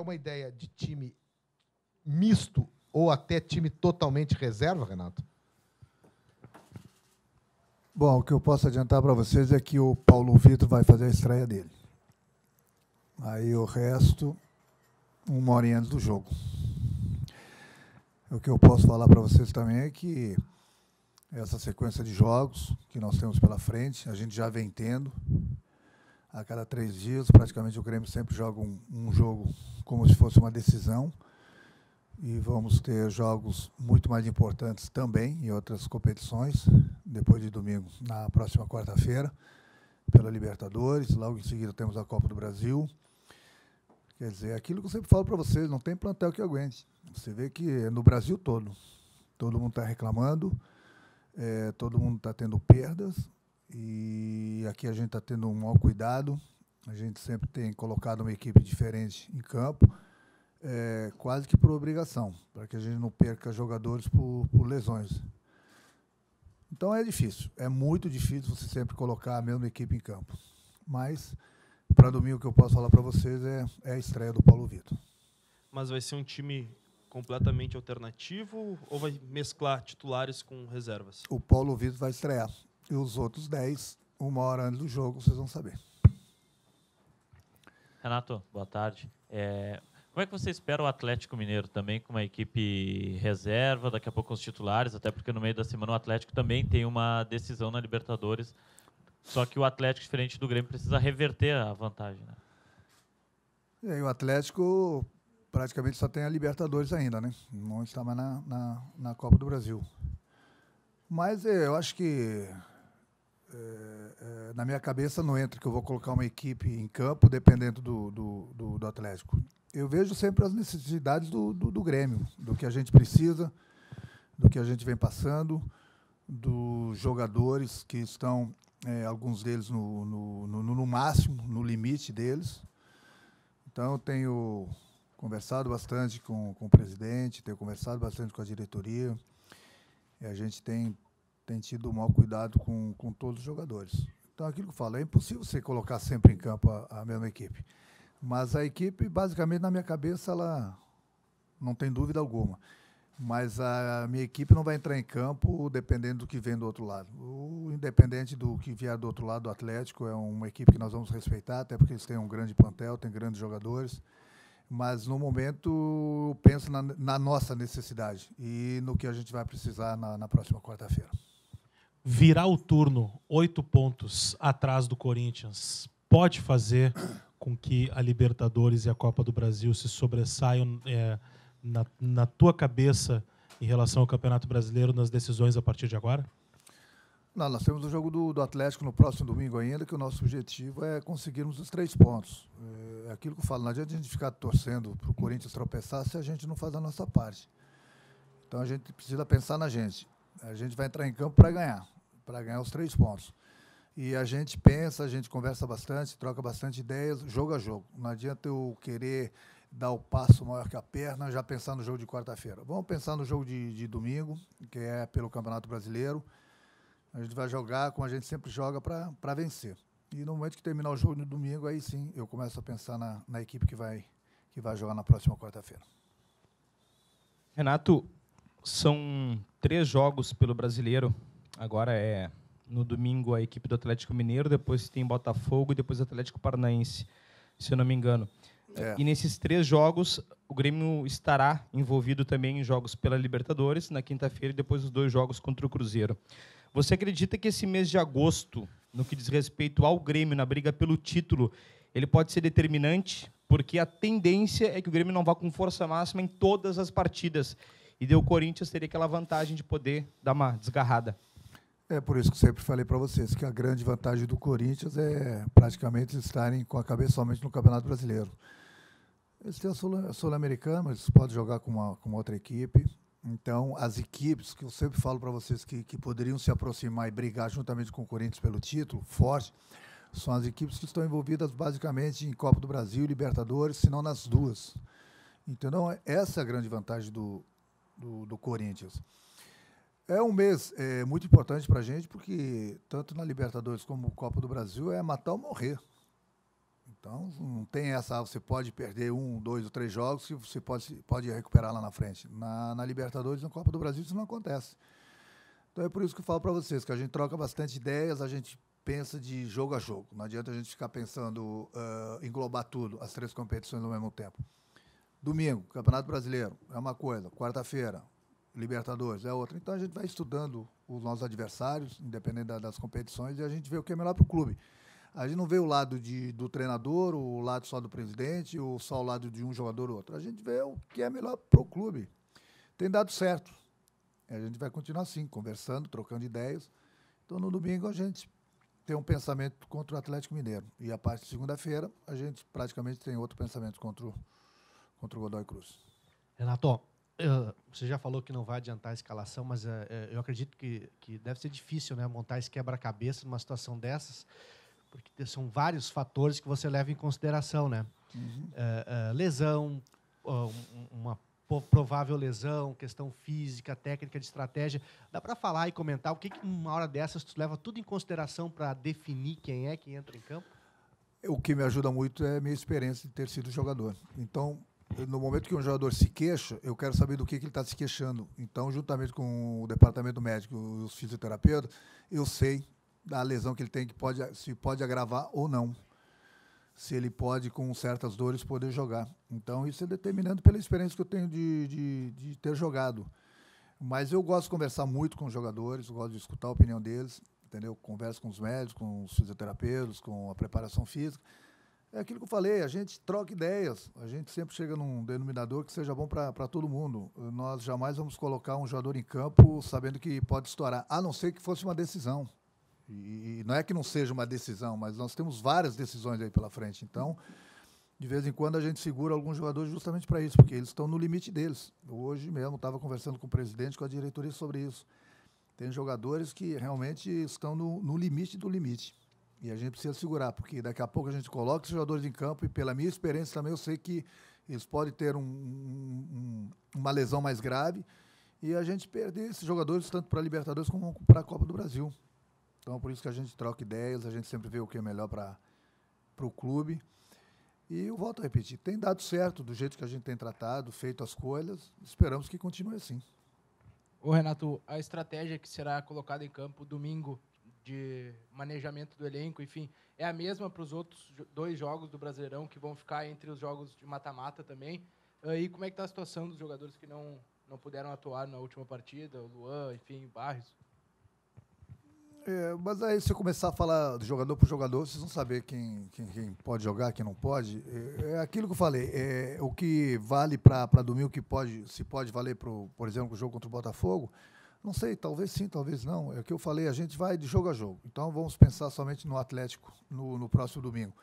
uma ideia de time misto ou até time totalmente reserva, Renato? Bom, o que eu posso adiantar para vocês é que o Paulo Vitor vai fazer a estreia dele. Aí o resto, 1 hora antes do jogo. O que eu posso falar para vocês também é que essa sequência de jogos que nós temos pela frente, a gente já vem tendo. A cada 3 dias, praticamente o Grêmio sempre joga um jogo como se fosse uma decisão. E vamos ter jogos muito mais importantes também em outras competições, depois de domingo, na próxima quarta-feira, pela Libertadores. Logo em seguida temos a Copa do Brasil. Quer dizer, aquilo que eu sempre falo para vocês, não tem plantel que aguente. Você vê que no Brasil todo mundo está reclamando, todo mundo está tendo perdas, e aqui a gente está tendo um maior cuidado. A gente sempre tem colocado uma equipe diferente em campo, quase que por obrigação, para que a gente não perca jogadores por lesões. Então é difícil, é muito difícil você sempre colocar a mesma equipe em campo. Mas, para domingo, o que eu posso falar para vocês é a estreia do Paulo Vitor. Mas vai ser um time completamente alternativo ou vai mesclar titulares com reservas? O Paulo Vitor vai estrear. E os outros 10, 1 hora antes do jogo, vocês vão saber. Renato, boa tarde. Como é que você espera o Atlético Mineiro também com uma equipe reserva, daqui a pouco com os titulares, até porque no meio da semana o Atlético também tem uma decisão na Libertadores, só que o Atlético, diferente do Grêmio, precisa reverter a vantagem, né? E aí o Atlético praticamente só tem a Libertadores ainda, né? Não está mais na Copa do Brasil. Mas eu acho que na minha cabeça não entra que eu vou colocar uma equipe em campo dependendo do Atlético. Eu vejo sempre as necessidades do Grêmio, do que a gente precisa, do que a gente vem passando, dos jogadores que estão, alguns deles no máximo, no limite deles. Então, eu tenho conversado bastante com o presidente, tenho conversado bastante com a diretoria, e a gente tem tido o maior cuidado com todos os jogadores. Então, aquilo que eu falo, é impossível você colocar sempre em campo a mesma equipe. Mas a equipe, basicamente, na minha cabeça, ela não tem dúvida alguma. Mas a minha equipe não vai entrar em campo dependendo do que vem do outro lado. Independente do que vier do outro lado do Atlético, é uma equipe que nós vamos respeitar, até porque eles têm um grande plantel, têm grandes jogadores. Mas, no momento, eu penso na nossa necessidade e no que a gente vai precisar na próxima quarta-feira. Virar o turno 8 pontos atrás do Corinthians pode fazer com que a Libertadores e a Copa do Brasil se sobressaiam na tua cabeça em relação ao Campeonato Brasileiro nas decisões a partir de agora? Não, nós temos o jogo do Atlético no próximo domingo ainda, que o nosso objetivo é conseguirmos os 3 pontos. É aquilo que eu falo, não adianta a gente ficar torcendo para o Corinthians tropeçar se a gente não faz a nossa parte. Então a gente precisa pensar na gente. A gente vai entrar em campo para ganhar os 3 pontos. E a gente pensa, a gente conversa bastante, troca bastante ideias, jogo a jogo. Não adianta eu querer dar o passo maior que a perna, já pensar no jogo de quarta-feira. Vamos pensar no jogo de domingo, que é pelo Campeonato Brasileiro. A gente vai jogar como a gente sempre joga para vencer. E no momento que terminar o jogo no domingo, aí sim eu começo a pensar na equipe que vai jogar na próxima quarta-feira. Renato, são 3 jogos pelo Brasileiro. Agora no domingo a equipe do Atlético Mineiro, depois tem Botafogo e depois Atlético Paranaense, se eu não me engano. E nesses 3 jogos, o Grêmio estará envolvido também em jogos pela Libertadores, na quinta-feira, e depois os 2 jogos contra o Cruzeiro. Você acredita que esse mês de agosto, no que diz respeito ao Grêmio, na briga pelo título, ele pode ser determinante? Porque a tendência é que o Grêmio não vá com força máxima em todas as partidas. E o Corinthians teria aquela vantagem de poder dar uma desgarrada. É por isso que eu sempre falei para vocês que a grande vantagem do Corinthians é praticamente estarem com a cabeça somente no Campeonato Brasileiro. Eles têm a Sul-Americana, mas eles podem jogar com uma outra equipe. Então, as equipes que eu sempre falo para vocês que poderiam se aproximar e brigar juntamente com o Corinthians pelo título, forte, são as equipes que estão envolvidas basicamente em Copa do Brasil e Libertadores, se não nas 2. Então, essa é a grande vantagem do Corinthians. É um mês muito importante para a gente, porque tanto na Libertadores como Copa do Brasil é matar ou morrer. Então, não tem essa, você pode perder 1, 2 ou 3 jogos que você pode recuperar lá na frente. Na Libertadores, na Copa do Brasil, isso não acontece. Então, é por isso que eu falo para vocês, que a gente troca bastante ideias, a gente pensa de jogo a jogo. Não adianta a gente ficar pensando, englobar tudo, as 3 competições ao mesmo tempo. Domingo, Campeonato Brasileiro, é uma coisa. Quarta-feira, Libertadores, é outra. Então, a gente vai estudando os nossos adversários, independente das competições, e a gente vê o que é melhor para o clube. A gente não vê o lado do treinador, o lado só do presidente, ou só o lado de um jogador ou outro. A gente vê o que é melhor para o clube. Tem dado certo. A gente vai continuar assim, conversando, trocando ideias. Então, no domingo, a gente tem um pensamento contra o Atlético Mineiro. E a parte de segunda-feira, a gente praticamente tem outro pensamento contra o Godoy Cruz. Renato, você já falou que não vai adiantar a escalação, mas eu acredito que deve ser difícil, né, montar esse quebra-cabeça numa situação dessas, porque são vários fatores que você leva em consideração, né? Lesão, uma provável lesão, questão física, técnica de estratégia. Dá para falar e comentar o que uma hora dessas tu leva tudo em consideração para definir quem é que entra em campo? O que me ajuda muito é a minha experiência de ter sido jogador. Então, no momento que um jogador se queixa, eu quero saber do que ele está se queixando. Então, juntamente com o departamento médico e os fisioterapeutas, eu sei da lesão que ele tem, se pode agravar ou não. Se ele pode, com certas dores, poder jogar. Então, isso é determinante pela experiência que eu tenho de ter jogado. Mas eu gosto de conversar muito com os jogadores, gosto de escutar a opinião deles, entendeu? Converso com os médicos, com os fisioterapeutas, com a preparação física. É aquilo que eu falei, a gente troca ideias, a gente sempre chega num denominador que seja bom para todo mundo. Nós jamais vamos colocar um jogador em campo sabendo que pode estourar, a não ser que fosse uma decisão. E não é que não seja uma decisão, mas nós temos várias decisões aí pela frente. Então, de vez em quando, a gente segura alguns jogadores justamente para isso, porque eles estão no limite deles. Hoje mesmo, estava conversando com o presidente, com a diretoria sobre isso. Tem jogadores que realmente estão no limite do limite. E a gente precisa segurar, porque daqui a pouco a gente coloca os jogadores em campo e, pela minha experiência também, eu sei que eles podem ter uma lesão mais grave e a gente perder esses jogadores tanto para a Libertadores como para a Copa do Brasil. Então, por isso que a gente troca ideias, a gente sempre vê o que é melhor para o clube. E eu volto a repetir, tem dado certo do jeito que a gente tem tratado, feito as coisas, esperamos que continue assim. Ô Renato, a estratégia que será colocada em campo domingo de manejamento do elenco, enfim, é a mesma para os outros 2 jogos do Brasileirão que vão ficar entre os jogos de mata-mata também? E como é que está a situação dos jogadores que não puderam atuar na última partida, o Luan, enfim, Barros? Mas aí, se eu começar a falar de jogador por jogador, vocês vão saber quem pode jogar, quem não pode. É aquilo que eu falei. O que vale para domingo, se pode valer, por exemplo, o jogo contra o Botafogo, não sei, talvez sim, talvez não. É o que eu falei, a gente vai de jogo a jogo. Então, vamos pensar somente no Atlético no próximo domingo.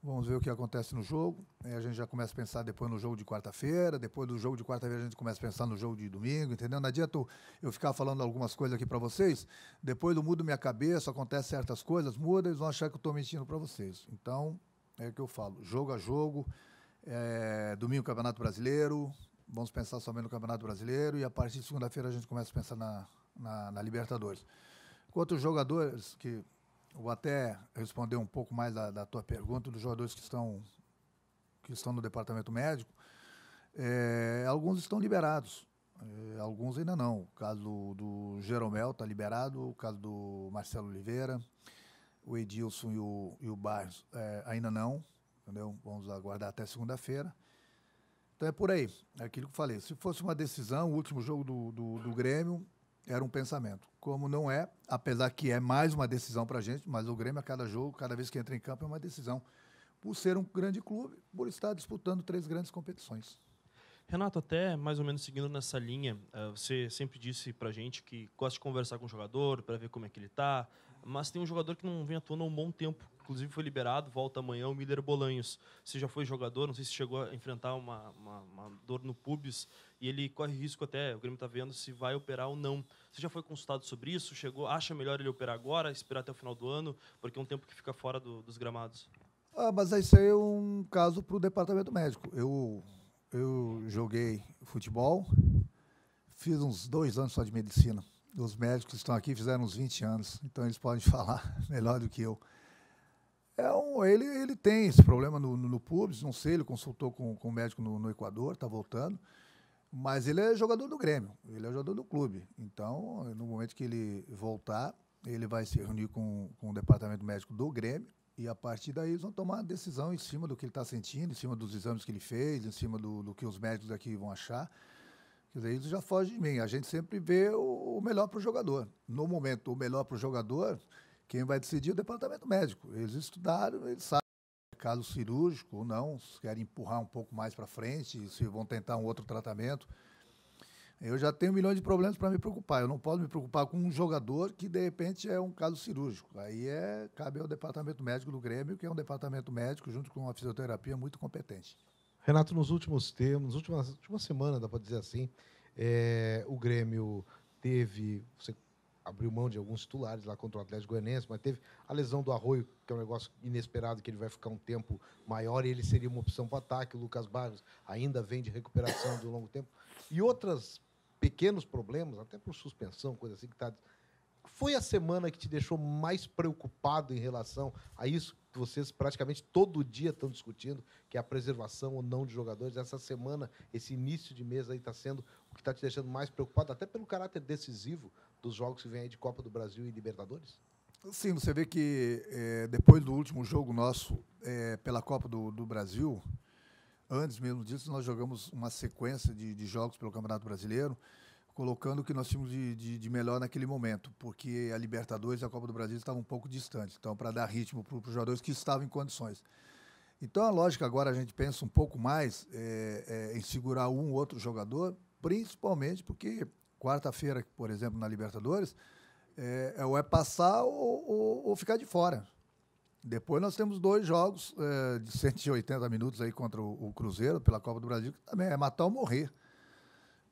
Vamos ver o que acontece no jogo. A gente já começa a pensar depois no jogo de quarta-feira. Depois do jogo de quarta-feira, a gente começa a pensar no jogo de domingo, entendeu? Não adianta eu ficar falando algumas coisas aqui para vocês. Depois eu mudo minha cabeça, acontece certas coisas, muda, eles vão achar que eu estou mentindo para vocês. Então, é o que eu falo. Jogo a jogo. Domingo, Campeonato Brasileiro. Vamos pensar somente no Campeonato Brasileiro. E a partir de segunda-feira, a gente começa a pensar na Libertadores. Quanto aos jogadores que... Vou até responder um pouco mais da tua pergunta, dos jogadores que estão no departamento médico. Alguns estão liberados, alguns ainda não. O caso do Jeromel está liberado, o caso do Marcelo Oliveira, o Edilson e o Barros ainda não, entendeu? Vamos aguardar até segunda-feira. Então é por aí, é aquilo que eu falei. Se fosse uma decisão, o último jogo do Grêmio, era um pensamento. Como não é, apesar que é mais uma decisão para a gente, mas o Grêmio, a cada jogo, cada vez que entra em campo, é uma decisão. Por ser um grande clube, por estar disputando 3 grandes competições. Renato, até mais ou menos seguindo nessa linha, você sempre disse pra gente que gosta de conversar com o jogador, para ver como é que ele tá, mas tem um jogador que não vem atuando há um bom tempo, inclusive foi liberado, volta amanhã, o Miller Bolanhos. Você já foi jogador, não sei se chegou a enfrentar uma dor no pubis, e ele corre risco até, o Grêmio está vendo se vai operar ou não. Você já foi consultado sobre isso? Acha melhor ele operar agora, esperar até o final do ano, porque é um tempo que fica fora dos gramados? Mas isso aí é um caso para o departamento médico. Eu joguei futebol, fiz uns 2 anos só de medicina. Os médicos que estão aqui fizeram uns 20 anos, então eles podem falar melhor do que eu. Ele tem esse problema no pubis, não sei, ele consultou com o médico no Equador, está voltando, mas ele é jogador do Grêmio, ele é jogador do clube. Então, no momento que ele voltar, ele vai se reunir com o departamento médico do Grêmio e, a partir daí, eles vão tomar uma decisão em cima do que ele está sentindo, em cima dos exames que ele fez, em cima do que os médicos aqui vão achar. Quer dizer, isso já foge de mim. A gente sempre vê o melhor para o jogador. No momento, o melhor para o jogador, quem vai decidir é o departamento médico. Eles estudaram, eles sabem se é caso cirúrgico ou não, se querem empurrar um pouco mais para frente, se vão tentar um outro tratamento. Eu já tenho milhões de problemas para me preocupar. Eu não posso me preocupar com um jogador que, de repente, é um caso cirúrgico. Aí cabe ao departamento médico do Grêmio, que é um departamento médico, junto com uma fisioterapia muito competente. Renato, nos últimos tempos, última semana, dá para dizer assim, o Grêmio teve... Você abriu mão de alguns titulares lá contra o Atlético Goianiense, mas teve a lesão do Arroio, que é um negócio inesperado, que ele vai ficar um tempo maior e ele seria uma opção para ataque. O Lucas Barros ainda vem de recuperação de um longo tempo. E outros pequenos problemas, até por suspensão, coisa assim, que está... Foi a semana que te deixou mais preocupado em relação a isso que vocês praticamente todo dia estão discutindo, que é a preservação ou não de jogadores? Essa semana, esse início de mês aí está sendo o que está te deixando mais preocupado, até pelo caráter decisivo dos jogos que vem aí de Copa do Brasil e Libertadores? Sim, você vê que depois do último jogo nosso pela Copa do Brasil, antes mesmo disso, nós jogamos uma sequência de jogos pelo Campeonato Brasileiro, colocando o que nós tínhamos de melhor naquele momento, porque a Libertadores e a Copa do Brasil estavam um pouco distantes, então para dar ritmo para os jogadores que estavam em condições. Então a lógica agora a gente pensa um pouco mais em segurar um ou outro jogador, principalmente porque quarta-feira, por exemplo, na Libertadores, ou é passar ou ficar de fora. Depois nós temos 2 jogos de 180 minutos aí contra o Cruzeiro pela Copa do Brasil, que também é matar ou morrer.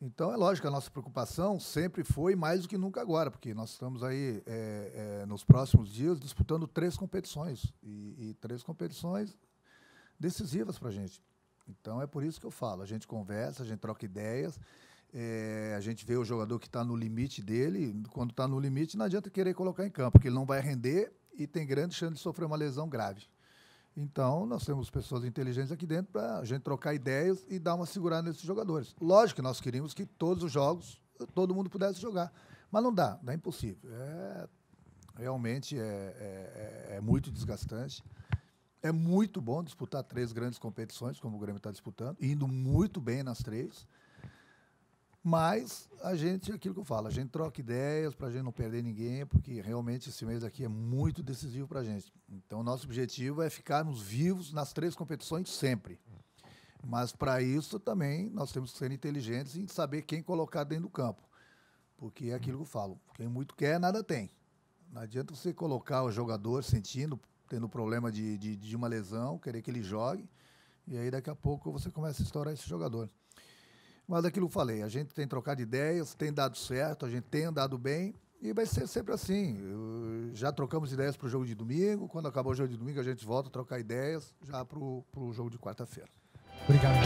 Então, é lógico, a nossa preocupação sempre foi mais do que nunca agora, porque nós estamos aí, nos próximos dias, disputando 3 competições, e 3 competições decisivas para a gente. Então, é por isso que eu falo, a gente conversa, a gente troca ideias, a gente vê o jogador que está no limite dele, quando está no limite não adianta querer colocar em campo, porque ele não vai render e tem grande chance de sofrer uma lesão grave. Então, nós temos pessoas inteligentes aqui dentro para a gente trocar ideias e dar uma segurada nesses jogadores. Lógico que nós queríamos que todos os jogos, todo mundo pudesse jogar. Mas não dá, é impossível. Realmente é muito desgastante. É muito bom disputar 3 grandes competições, como o Grêmio está disputando, indo muito bem nas 3. Mas aquilo que eu falo, a gente troca ideias para a gente não perder ninguém, porque realmente esse mês aqui é muito decisivo para a gente. Então, nosso objetivo é ficarmos vivos nas 3 competições sempre. Mas, para isso, também nós temos que ser inteligentes em saber quem colocar dentro do campo. Porque é aquilo que eu falo, quem muito quer, nada tem. Não adianta você colocar o jogador tendo problema de uma lesão, querer que ele jogue, e aí daqui a pouco você começa a estourar esse jogador. Mas aquilo que eu falei, a gente tem trocado ideias, tem dado certo, a gente tem andado bem e vai ser sempre assim. Já trocamos ideias para o jogo de domingo, quando acabar o jogo de domingo a gente volta a trocar ideias já para o jogo de quarta-feira. Obrigado.